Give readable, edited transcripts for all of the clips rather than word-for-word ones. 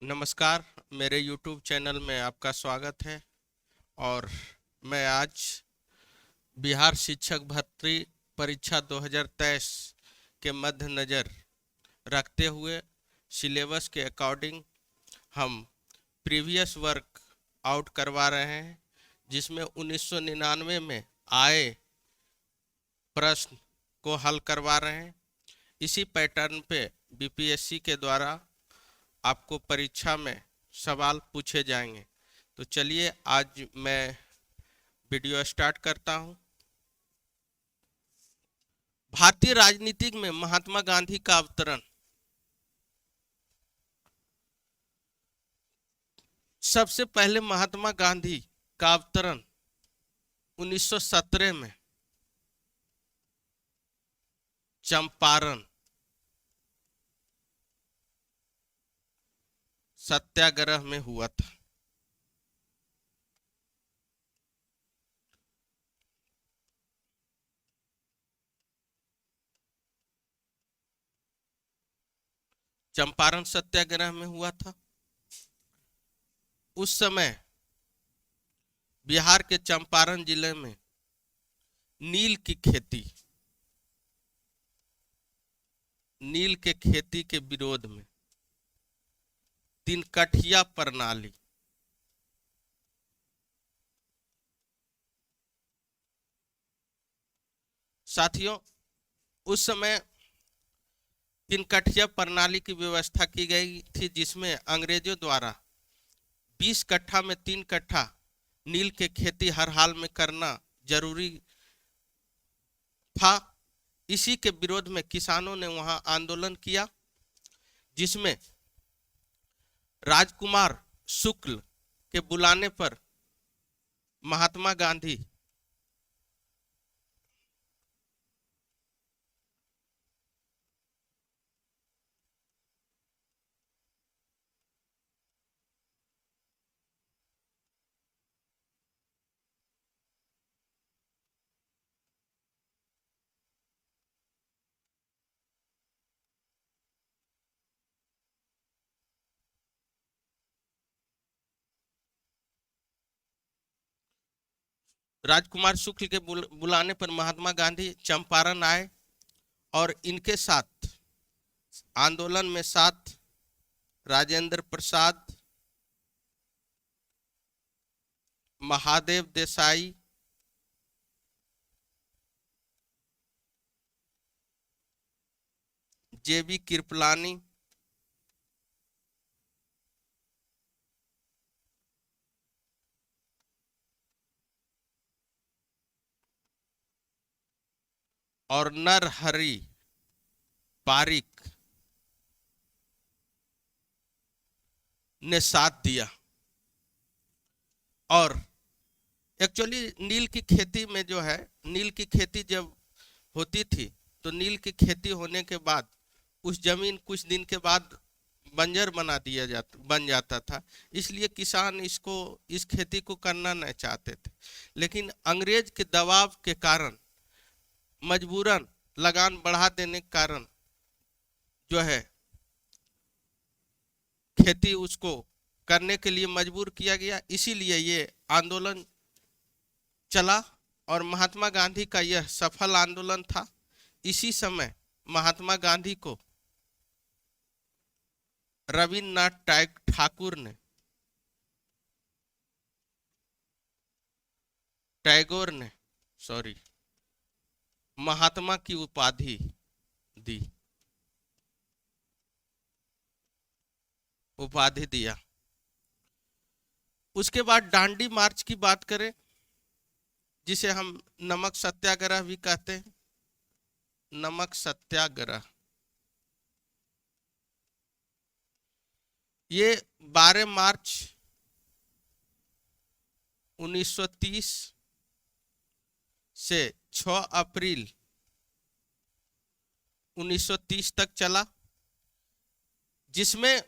नमस्कार। मेरे YouTube channel में आपका स्वागत है। और मैं आज बिहार शिक्षक भर्ती परीक्षा 2023 के मद्देनज़र रखते हुए सिलेबस के अकॉर्डिंग हम प्रीवियस वर्क आउट करवा रहे हैं, जिसमें 1999 में आए प्रश्न को हल करवा रहे हैं। इसी पैटर्न पे बीपीएससी के द्वारा आपको परीक्षा में सवाल पूछे जाएंगे। तो चलिए आज मैं वीडियो स्टार्ट करता हूं। भारतीय राजनीति में महात्मा गांधी का अवतरण। सबसे पहले महात्मा गांधी का अवतरण 1917 में चंपारण सत्याग्रह में हुआ था। चंपारण सत्याग्रह में हुआ था। उस समय बिहार के चंपारण जिले में नील के खेती के विरोध में तिनकठिया प्रणाली साथियों, उस समय तिनकठिया प्रणाली की व्यवस्था की गई थी, जिसमें अंग्रेजों द्वारा 20 कट्ठा में 3 कट्ठा नील के खेती हर हाल में करना जरूरी था। इसी के विरोध में किसानों ने वहां आंदोलन किया, जिसमें राजकुमार शुक्ल के बुलाने पर महात्मा गांधी राजकुमार शुक्ल के बुलाने पर महात्मा गांधी चंपारण आए और इनके साथ आंदोलन में साथ राजेंद्र प्रसाद, महादेव देसाई, जेबी कृपलानी, और नरहरि पारिक ने साथ दिया। और एक्चुअली नील की खेती में जो है, नील की खेती जब होती थी तो नील की खेती होने के बाद उस जमीन कुछ दिन के बाद बंजर बन जाता था। इसलिए किसान इस खेती को करना नहीं चाहते थे। लेकिन अंग्रेज के दबाव के कारण मजबूरन लगान बढ़ा देने के कारण जो है खेती उसको करने के लिए मजबूर किया गया। इसीलिए ये आंदोलन चला और महात्मा गांधी का यह सफल आंदोलन था। इसी समय महात्मा गांधी को रविन्द्रनाथ टैगोर ने महात्मा की उपाधि दिया। उसके बाद दांडी मार्च की बात करें, जिसे हम नमक सत्याग्रह भी कहते हैं। नमक सत्याग्रह ये 12 मार्च 1930 से 6 अप्रैल 1930 तक चला, जिसमें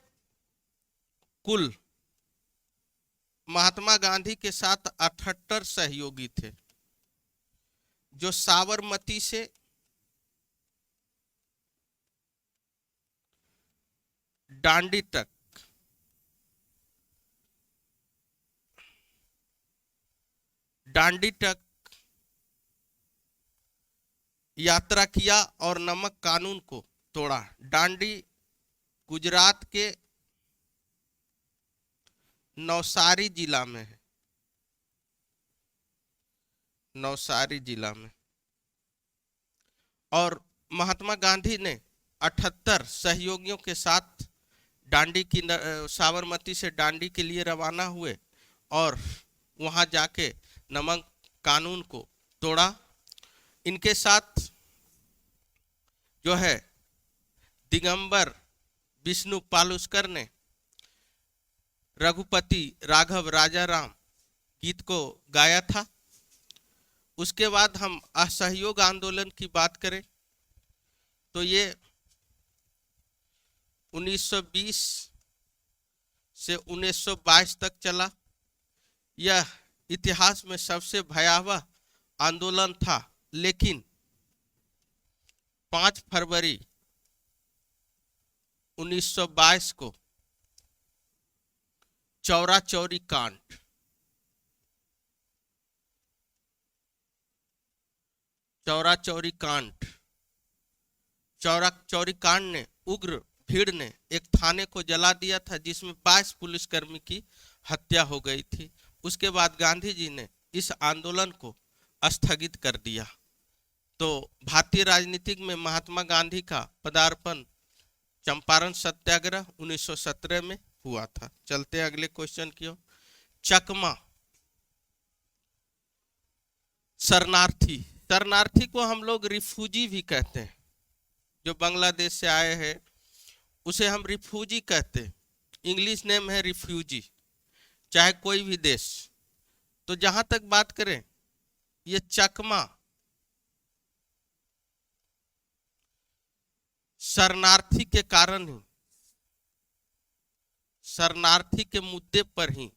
कुल महात्मा गांधी के साथ 78 सहयोगी थे, जो साबरमती से दांडी तक दांडी तक यात्रा किया और नमक कानून को तोड़ा। दांडी गुजरात के नवसारी जिला में है, नवसारी जिला में। और महात्मा गांधी ने 78 सहयोगियों के साथ दांडी की साबरमती से दांडी के लिए रवाना हुए और वहां जाके नमक कानून को तोड़ा। इनके साथ जो है दिगंबर विष्णु पालुस्कर ने रघुपति राघव राजाराम गीत को गाया था। उसके बाद हम असहयोग आंदोलन की बात करें तो ये 1920 से 1922 तक चला। यह इतिहास में सबसे भयावह आंदोलन था, लेकिन 5 फरवरी 1922 को चौरा चौरी कांड, चौरा चौरी कांड ने उग्र भीड़ ने एक थाने को जला दिया था, जिसमें 22 पुलिसकर्मी की हत्या हो गई थी। उसके बाद गांधी जी ने इस आंदोलन को स्थगित कर दिया। तो भारतीय राजनीतिक में महात्मा गांधी का पदार्पण चंपारण सत्याग्रह 1917 में हुआ था। चलते अगले क्वेश्चन की ओर। चकमा शरणार्थी, शरणार्थी को हम लोग रिफ्यूजी भी कहते हैं। जो बांग्लादेश से आए हैं उसे हम रिफ्यूजी कहते हैं। इंग्लिश नेम है रिफ्यूजी, चाहे कोई भी देश। तो जहां तक बात करें, ये चकमा शरणार्थी के कारण ही, शरणार्थी के मुद्दे पर ही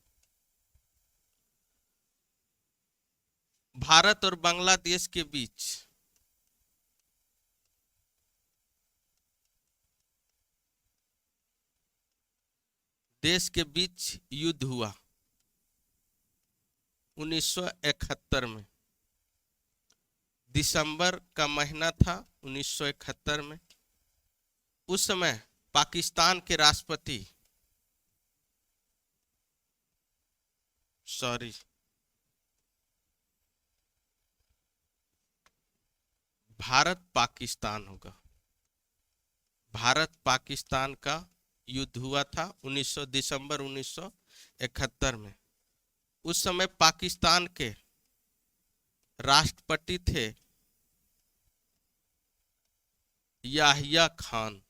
भारत और बांग्लादेश के बीच युद्ध हुआ 1971 में। दिसंबर का महीना था 1971 में। उस समय पाकिस्तान के राष्ट्रपति, भारत पाकिस्तान होगा, भारत पाकिस्तान का युद्ध हुआ था दिसंबर 1971 में। उस समय पाकिस्तान के राष्ट्रपति थे याहिया खान,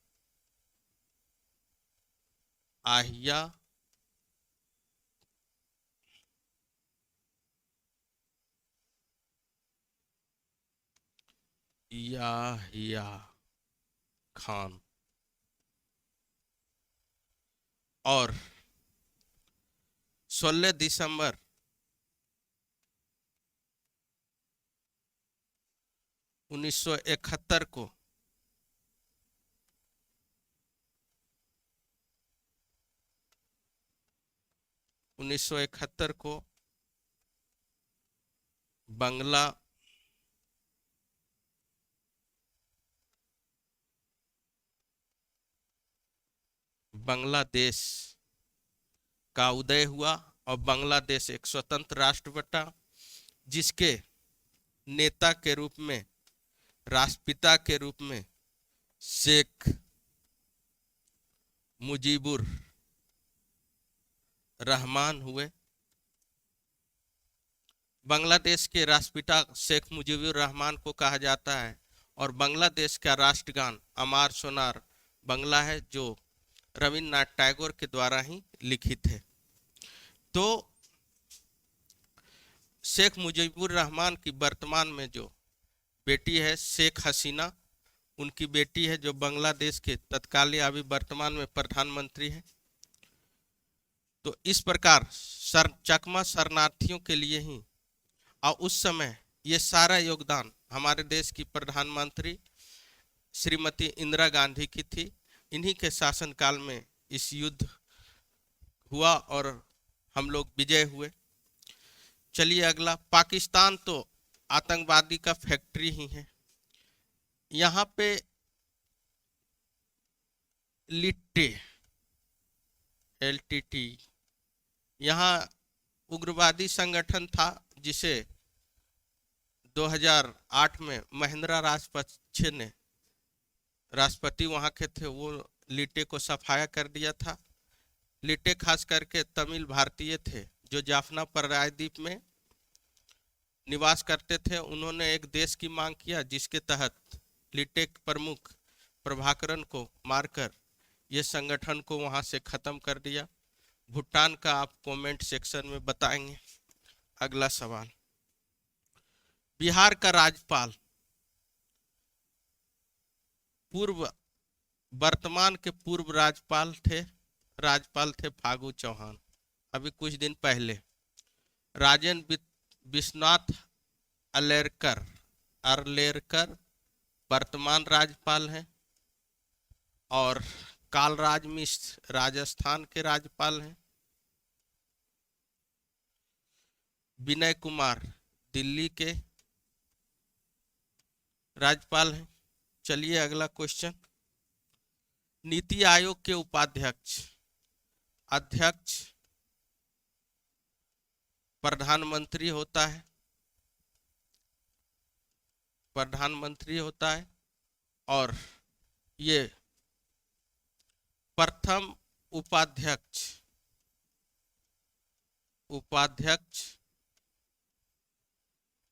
याहिया खान। और 16 दिसंबर 1971 को बांग्लादेश का उदय हुआ और बांग्लादेश एक स्वतंत्र राष्ट्र बना, जिसके नेता के रूप में, राष्ट्रपिता के रूप में शेख मुजीबुर रहमान हुए। बांग्लादेश के राष्ट्रपिता शेख मुजीबुर रहमान को कहा जाता है, और बांग्लादेश का राष्ट्रगान अमार सोनार बांग्ला है, जो रविन्द्रनाथ टैगोर के द्वारा ही लिखित है। तो शेख मुजीबुर रहमान की वर्तमान में जो बेटी है शेख हसीना, उनकी बेटी है, जो बांग्लादेश के तत्कालीन अभी वर्तमान में प्रधानमंत्री है। तो इस प्रकार चकमा शरणार्थियों के लिए ही, और उस समय ये सारा योगदान हमारे देश की प्रधानमंत्री श्रीमती इंदिरा गांधी की थी। इन्हीं के शासनकाल में इस युद्ध हुआ और हम लोग विजय हुए। चलिए अगला, पाकिस्तान तो आतंकवादी का फैक्ट्री ही है। यहाँ पे लिट्टे LTT यहाँ उग्रवादी संगठन था, जिसे 2008 में महिंद्रा राजपक्षे ने, राष्ट्रपति वहाँ के थे, वो लिट्टे को सफाया कर दिया था। लिट्टे खास करके तमिल भारतीय थे जो जाफना प्रायद्वीप में निवास करते थे। उन्होंने एक देश की मांग किया जिसके तहत लिट्टे प्रमुख प्रभाकरन को मारकर ये संगठन को वहाँ से खत्म कर दिया। भूटान का आप कमेंट सेक्शन में बताएंगे। अगला सवाल, बिहार का राज्यपाल वर्तमान के पूर्व राज्यपाल थे फागू चौहान। अभी कुछ दिन पहले राजेंद्र विश्वनाथ अर्लेकर वर्तमान राज्यपाल हैं, और कालराज मिश्र राजस्थान के राज्यपाल हैं। विनय कुमार दिल्ली के राज्यपाल हैं। चलिए अगला क्वेश्चन, नीति आयोग के अध्यक्ष प्रधानमंत्री होता है, और ये प्रथम उपाध्यक्ष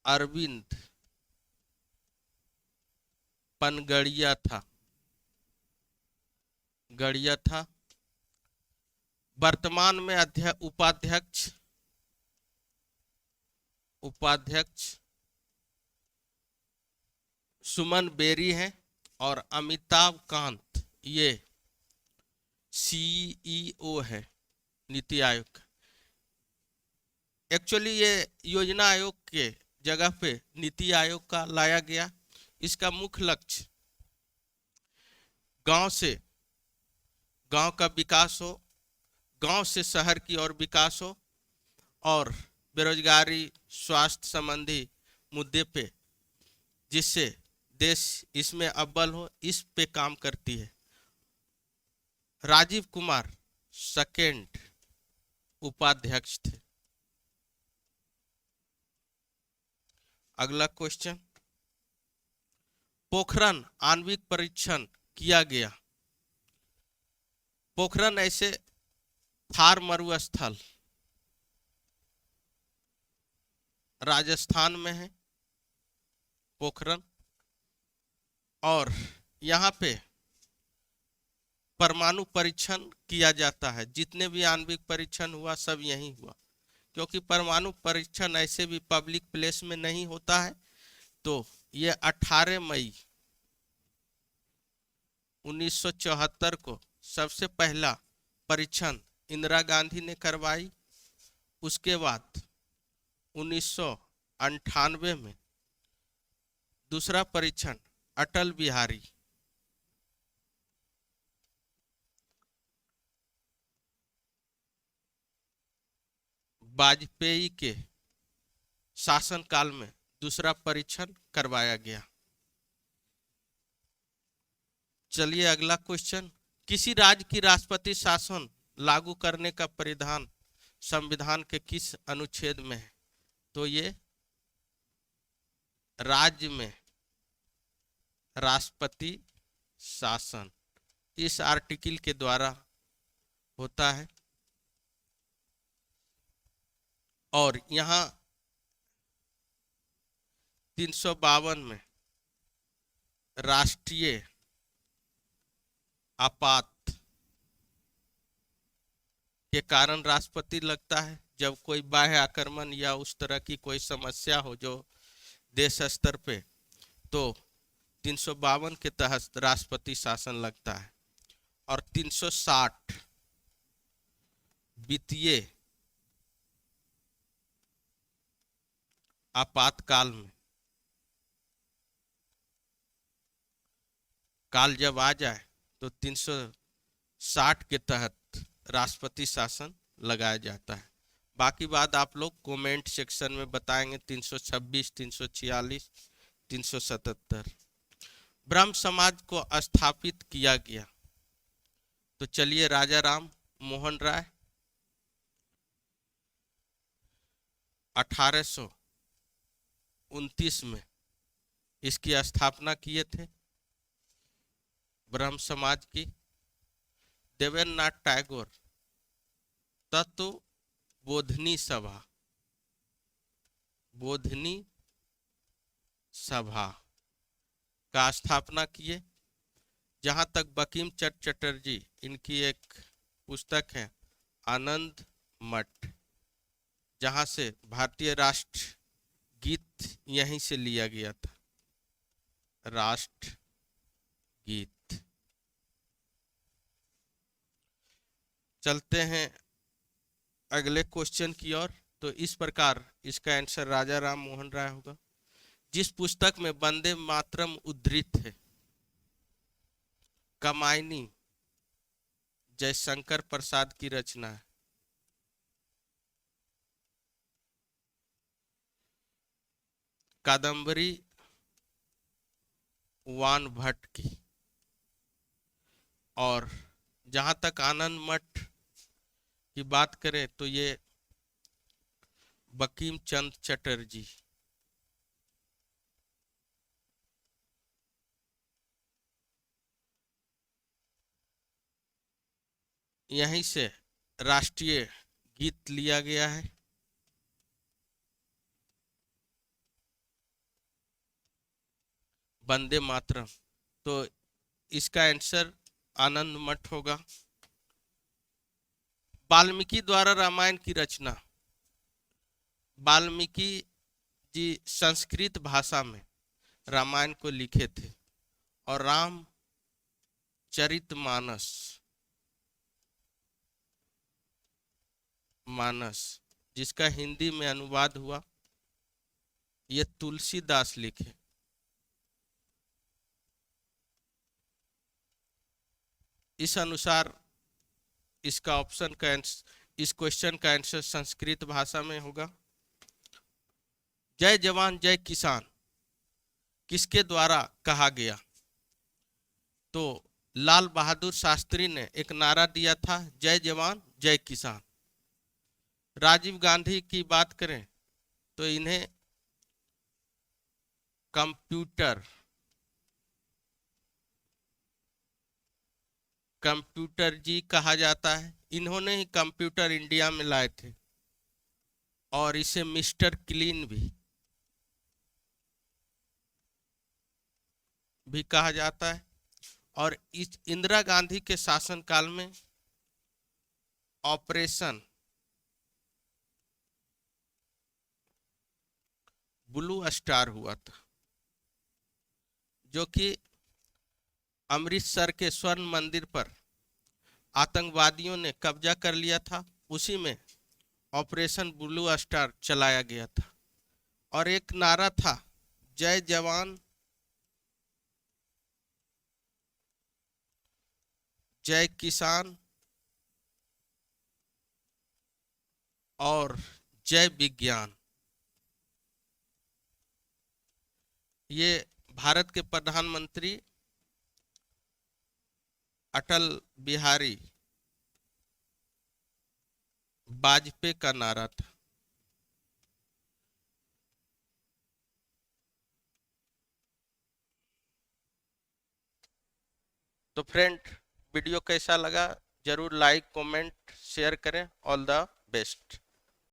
अरविंद पनगड़िया था। वर्तमान में उपाध्यक्ष सुमन बेरी हैं, और अमिताभ कांत ये CEO है नीति आयोग। एक्चुअली ये योजना आयोग के जगह पे नीति आयोग का लाया गया। इसका मुख्य लक्ष्य गांव का विकास हो, गांव से शहर की ओर विकास हो, और बेरोजगारी स्वास्थ्य संबंधी मुद्दे पे जिससे देश इसमें अव्वल हो, इस पे काम करती है। राजीव कुमार सेकंड उपाध्यक्ष थे। अगला क्वेश्चन, पोखरण आणविक परीक्षण किया गया। पोखरण ऐसे थार मरुस्थल राजस्थान में है पोखरण, और यहाँ पे परमाणु परीक्षण किया जाता है। जितने भी आणविक परीक्षण हुआ सब यहीं हुआ, क्योंकि परमाणु परीक्षण ऐसे भी पब्लिक प्लेस में नहीं होता है। तो ये 18 मई 1974 को सबसे पहला परीक्षण इंदिरा गांधी ने करवाई। उसके बाद 1998 में दूसरा परीक्षण अटल बिहारी वाजपेयी के शासनकाल में दूसरा परीक्षण करवाया गया। चलिए अगला क्वेश्चन, किसी राज्य की राष्ट्रपति शासन लागू करने का परिधान संविधान के किस अनुच्छेद में है? तो ये राज्य में राष्ट्रपति शासन इस आर्टिकल के द्वारा होता है। और यहाँ 352 में राष्ट्रीय आपात के कारण राष्ट्रपति लगता है। जब कोई बाह्य आक्रमण या उस तरह की कोई समस्या हो जो देश स्तर पे, तो 352 के तहत राष्ट्रपति शासन लगता है। और 360 वित्तीय आपातकाल में काल जब आ जाए तो 360 के तहत राष्ट्रपति शासन लगाया जाता है। बाकी बात आप लोग कमेंट सेक्शन में बताएंगे। 326, 346, 377 ब्रह्म समाज को स्थापित किया गया। तो चलिए, राजा राम मोहन राय 1829 में इसकी स्थापना किए थे, ब्रह्म समाज की। देवेंद्रनाथ टैगोर तत्व बोधनी सभा का स्थापना किए। जहां तक बंकिम चंद्र चटर्जी, इनकी एक पुस्तक है आनंद मठ, जहां से भारतीय राष्ट्र गीत यहीं से लिया गया था, राष्ट्र गीत। चलते हैं अगले क्वेश्चन की ओर। तो इस प्रकार इसका आंसर राजा राम मोहन राय होगा। जिस पुस्तक में वंदे मातरम उद्धृत है, कमायनी जयशंकर प्रसाद की रचना है। कादम्बरी वान भट्ट की। और जहां तक आनंद मठ की बात करें तो ये बंकिम चंद्र चटर्जी। यहीं से राष्ट्रीय गीत लिया गया है। वंदे मातरम। तो इसका आंसर आनंद मठ होगा। वाल्मीकि द्वारा रामायण की रचना। वाल्मीकि जी संस्कृत भाषा में रामायण को लिखे थे, और मानस जिसका हिंदी में अनुवाद हुआ, ये तुलसीदास लिखे। इस अनुसार इसका ऑप्शन का इस क्वेश्चन का आंसर संस्कृत भाषा में होगा। जय जवान जय किसान किसके द्वारा कहा गया? तो लाल बहादुर शास्त्री ने एक नारा दिया था, जय जवान जय किसान। राजीव गांधी की बात करें तो इन्हें कंप्यूटर जी कहा जाता है। इन्होंने ही कंप्यूटर इंडिया में लाए थे, और इसे मिस्टर क्लीन भी कहा जाता है। और इस इंदिरा गांधी के शासनकाल में ऑपरेशन ब्लू स्टार हुआ था, जो कि अमृतसर के स्वर्ण मंदिर पर आतंकवादियों ने कब्जा कर लिया था। उसी में ऑपरेशन ब्लू स्टार चलाया गया था, और एक नारा था, जय जवान जय किसान और जय विज्ञान। ये भारत के प्रधानमंत्री अटल बिहारी वाजपेयी का नारा था। तो फ्रेंड, वीडियो कैसा लगा जरूर लाइक कमेंट शेयर करें। All the best.